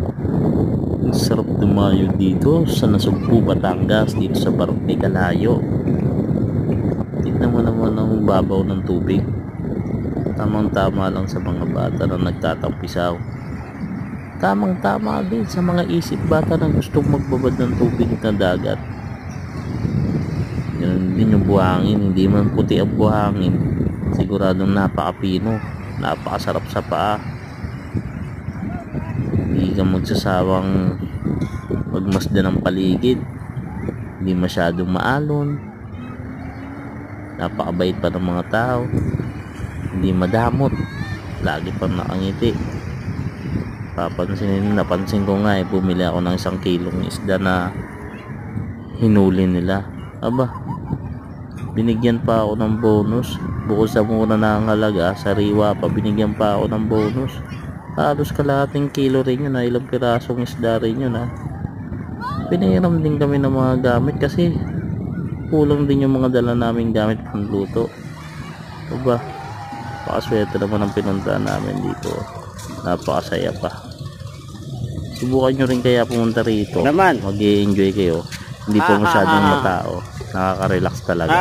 Ang sarap dumayo dito sa Nasugbu, Batangas, dito sa Barangay Kalayo. Tignan mo naman ang babaw ng tubig. Tamang tama lang sa mga bata na nagtatampisaw. Tamang tama din sa mga isip bata na gustong magbabad ng tubig na dagat. Yun din yung buhangin, hindi man puti ang buhangin, siguradong napakapino, napakasarap sa paa. Hindi ka magsasawang magmasdan ng paligid, hindi masyadong maalon, napakabait pa ng mga tao, hindi madamot, lagi pang nakangiti. Napansin ko nga bumili ako ng 1 kilong isda na hinuli nila. Aba, binigyan pa ako ng bonus. Bukod sa mura na ang halaga, sariwa pa, binigyan pa ako ng bonus. Halos kalahating kilo rin yun, ilang pirasong isda rin yun. Pinahiram din kami ng mga gamit kasi kulang din yung mga dala naming gamit panluto. Aba, pakaswerte naman ang pinuntahan namin dito. Napakasaya pa. Subukan nyo rin kaya pumunta rito. Mag-i-enjoy kayo. Hindi po masyadong matao. Nakaka-relax talaga.